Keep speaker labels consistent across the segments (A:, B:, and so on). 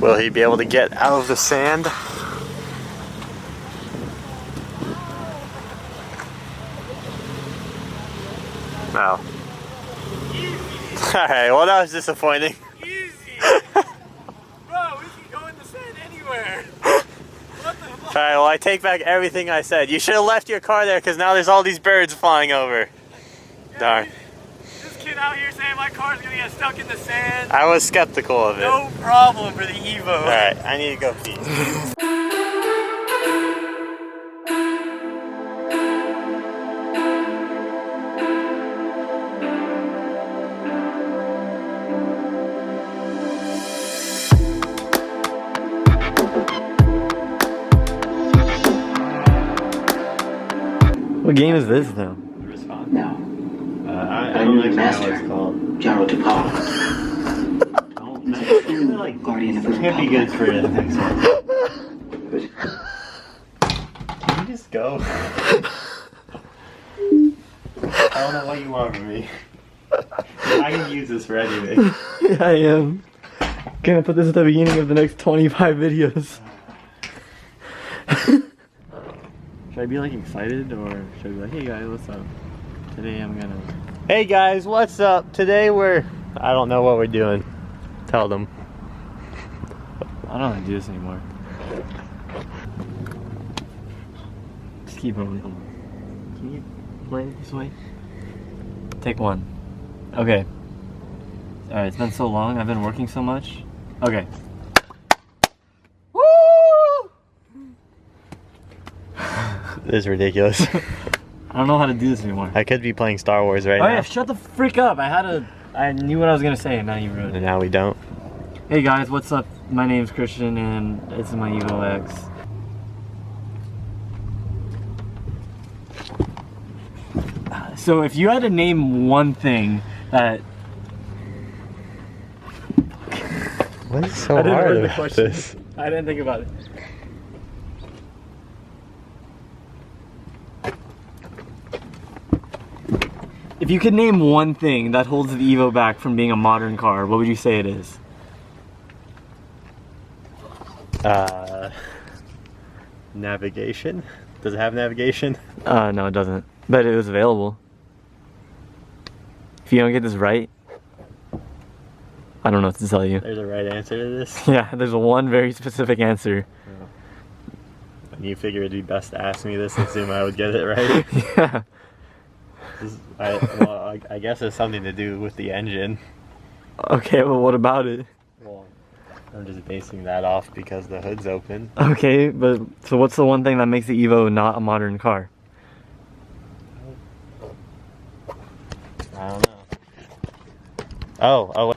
A: Will he be able to get out of the sand? No. Alright, well that was disappointing.
B: Easy! Bro, we can go in the sand anywhere! What the fuck?
A: Alright, well I take back everything I said. You should have left your car there because now there's all these birds flying over.
B: Yeah,
A: Darn.
B: This kid out here saying my car's gonna get stuck in the sand.
A: I was skeptical of it.
B: No problem for the Evo.
A: Alright, I need to go pee.
C: What game is this now?
D: No.
A: I don't like
D: Master.
A: what it's called.
D: Gyro to power.
A: Like,
D: Guardian of the
A: can't be good for the next one. Can you just go? I don't know what you want from me. I can use this for anything.
C: Yeah, I am. Gonna put this at the beginning of the next 25 videos. Should I be like excited or should I be like, hey guys, what's up? Today I'm gonna...
A: Hey guys, what's up? Today I don't know what we're doing. Tell them.
C: I don't want to do this anymore. Just keep moving. Can you play it this way? Take one. Okay. Alright, it's been so long, I've been working so much. Okay. Woo!
A: This is ridiculous.
C: I don't know how to do this anymore.
A: I could be playing Star Wars right
C: Oh
A: now.
C: yeah, shut the freak up. I knew what I was gonna say and now you ruined it.
A: And now we don't.
C: Hey guys, what's up? My name's Christian and this is my Evo X. So if you had to name one thing that...
A: What is so
C: I didn't
A: hard
C: read the
A: about
C: question.
A: this?
C: I didn't think about it. If you could name one thing that holds the Evo back from being a modern car, what would you say it is?
A: Navigation? Does it have navigation?
C: No it doesn't. But it was available. If you don't get this right, I don't know what to tell you.
A: There's a right answer to this.
C: Yeah, there's one very specific answer.
A: And you figure it'd be best to ask me this and assume I would get it right.
C: Yeah.
A: I guess it's something to do with the engine.
C: Okay, well what about it?
A: Well, I'm just basing that off because the hood's open.
C: Okay, but so what's the one thing that makes the Evo not a modern car?
A: I don't know. Oh,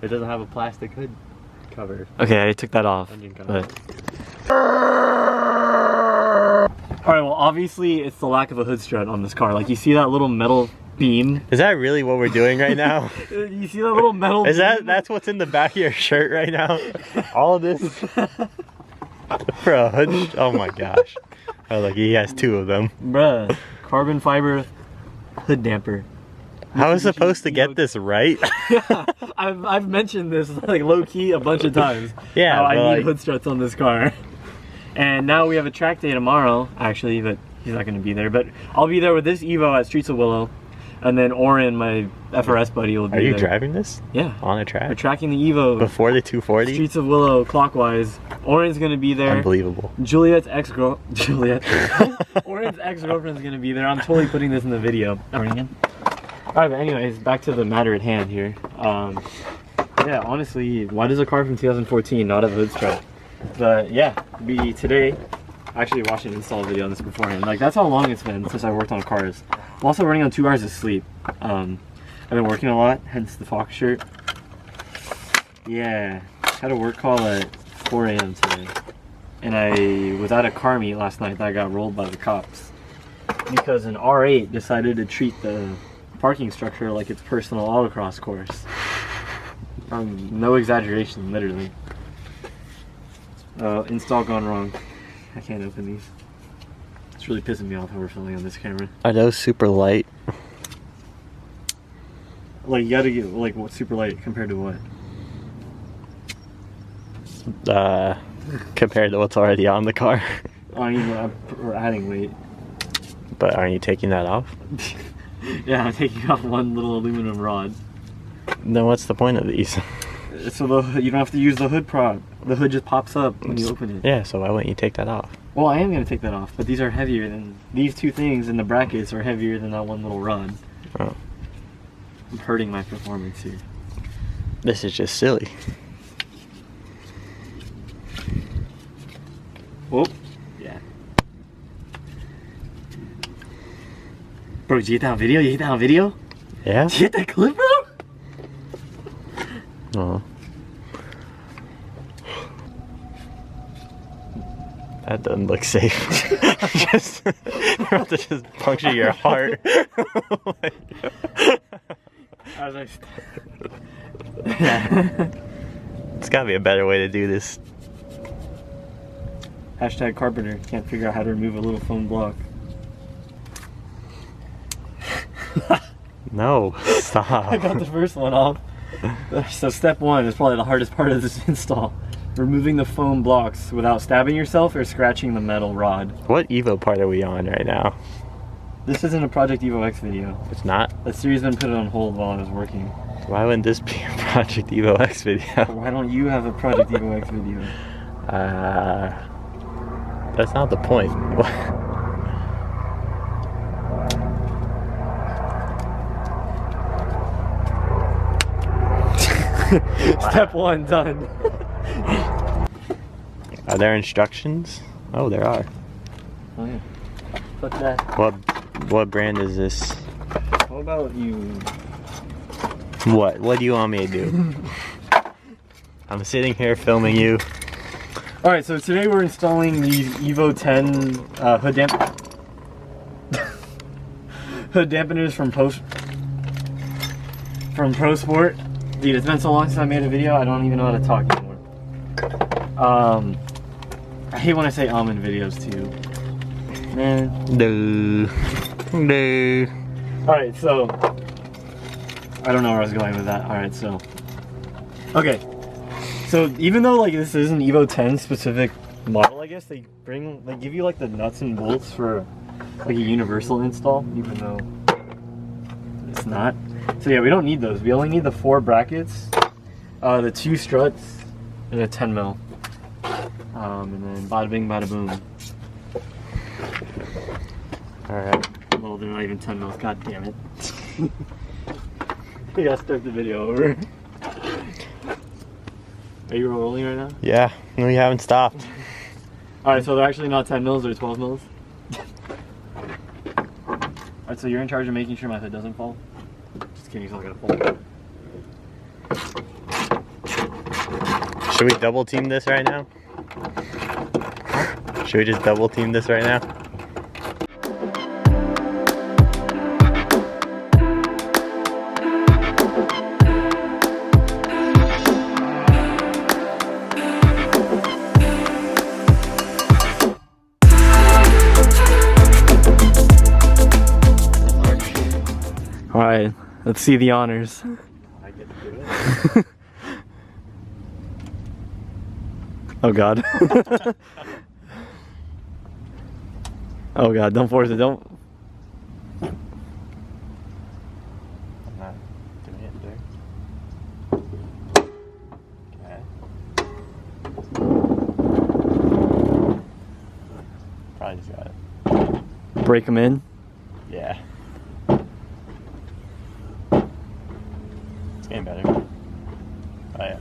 A: it doesn't have a plastic hood cover.
C: Okay, I took that off.
A: Engine cover.
C: But... Alright, well obviously it's the lack of a hood strut on this car. Like you see that little metal beam?
A: Is that really what we're doing right now?
C: You see that little metal
A: Is
C: beam?
A: that's what's in the back of your shirt right now? All of this for a hood? Oh my gosh. Oh look, he has two of them.
C: Bruh, carbon fiber hood damper.
A: How was I supposed to get this right?
C: Yeah, I've mentioned this like low key a bunch of times.
A: Yeah,
C: how I need
A: like...
C: hood struts on this car. And now we have a track day tomorrow, actually, but he's not going to be there. But I'll be there with this Evo at Streets of Willow, and then Oren, my FRS buddy, will be there.
A: Are you driving this?
C: Yeah.
A: On a
C: We're
A: track?
C: tracking the Evo.
A: Before the 240?
C: Streets of Willow clockwise. Oren's going to be there.
A: Unbelievable.
C: Juliet's ex-girlfriend's going to be there. I'm totally putting this in the video. Alright, but anyways, back to the matter at hand here. Yeah, honestly, why does a car from 2014 not have a hood strut? But yeah, today, I actually watched an install video on this beforehand. Like that's how long it's been since I worked on cars. I'm also running on 2 hours of sleep. I've been working a lot, hence the Fox shirt. Yeah, had a work call at 4 a.m. today. And I was at a car meet last night that I got rolled by the cops. Because an R8 decided to treat the parking structure like its personal autocross course. No exaggeration, literally. Install gone wrong. I can't open these. It's really pissing me off how we're filming on this camera.
A: Are those super light?
C: Like you gotta get like what super light compared to what?
A: Compared to what's already on the car.
C: We're adding weight.
A: But aren't you taking that off?
C: Yeah, I'm taking off one little aluminum rod.
A: Then what's the point of these?
C: So you don't have to use the hood prop. The hood just pops up when you open it.
A: Yeah, so why wouldn't you take that off?
C: Well, I am going to take that off, but these are heavier than... These two things in the brackets are heavier than that one little rod.
A: Oh.
C: I'm hurting my performance here.
A: This is just silly.
C: Oh, yeah. Bro, did you get that on video? You get that on video?
A: Yeah?
C: Did you get that clip, bro?
A: Oh. That doesn't look safe. Just, you're about to just puncture your heart.
C: I was like...
A: It's gotta be a better way to do this.
C: Hashtag carpenter can't figure out how to remove a little foam block.
A: No, stop.
C: I got the first one off. So step one is probably the hardest part of this install. Removing the foam blocks without stabbing yourself or scratching the metal rod.
A: What Evo part are we on right now?
C: This isn't a Project Evo X video.
A: It's not?
C: The series been put on hold while I was working.
A: Why wouldn't this be a Project Evo X video?
C: Why don't you have a Project Evo X video?
A: That's not the point.
C: Step one done.
A: Are there instructions? Oh, there are.
C: Oh yeah. Fuck that.
A: What brand is this?
C: What about you?
A: What do you want me to do? I'm sitting here filming you.
C: Alright, so today we're installing these Evo 10 hood dampeners from Pro Sport. Dude, it's been so long since I made a video, I don't even know how to talk anymore. I hate when I say in videos too. Man.
A: No.
C: Alright, so I don't know where I was going with that. Alright, so okay. So even though like this is an Evo 10 specific model, I guess they give you like the nuts and bolts for like a universal install, even though it's not. So yeah, we don't need those. We only need the 4 brackets, the 2 struts, and a 10 mil. And then bada bing, bada boom.
A: Alright.
C: Well, they're not even 10 mils. God damn it. We gotta start the video over. Are you rolling right now?
A: Yeah, we haven't stopped.
C: Alright, so they're actually not 10 mils, they're 12 mils. Alright, so you're in charge of making sure my hood doesn't fall? Just kidding, it's not gonna fall.
A: Should we double team this right now? Should we just double team this right now?
C: Alright, let's see the honors.
A: I get to do it.
C: Oh god. Oh god, don't force it, don't.
A: I'm not doing it there. Okay. Probably just got it.
C: Break them in.
A: Yeah. It's getting better. Oh yeah.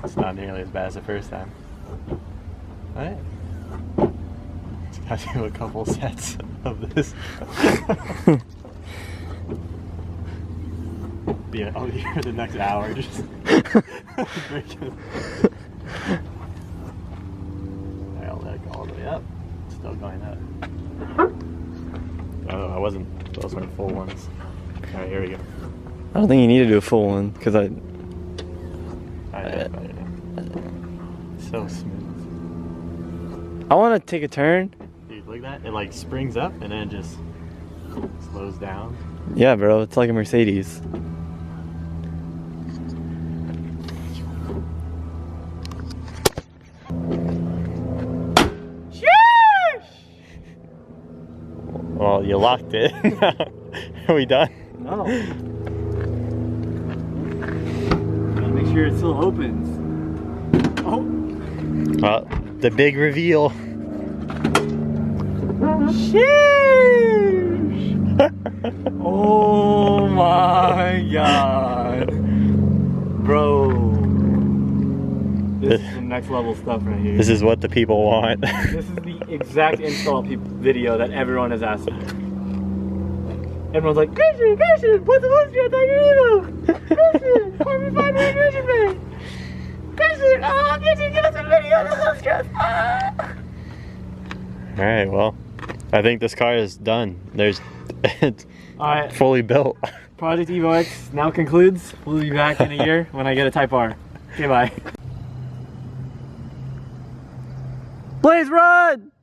A: It's not nearly as bad as the first time. Alright. Just gotta do a couple sets of this. I'll be here the next hour just breaking. I'll let it go all the way up. Still going up. Oh, those weren't full ones. Alright, here we go.
C: I don't think you need to do a full one, because I
A: so smooth.
C: I want to take a turn.
A: Dude, look at that. It like springs up and then just slows down.
C: Yeah, bro, it's like a Mercedes.
A: Well, you locked it. Are we done?
C: No. Gotta make sure it still opens. Oh.
A: Well, the big reveal.
C: Sheesh! Oh my god. Bro. This is some next level stuff right here.
A: This is what the people want.
C: This is the exact install video that everyone has asked for. Everyone's like, Christian, put the poster on your email! Christian, call me 5 minute Christian man! Christian, Christian, get us a video of the posters!
A: Alright, well, I think this car is done. It's
C: Alright,
A: fully built.
C: Project Evo X now concludes. We'll be back in a year when I get a Type R. Okay, bye. Blaze, run!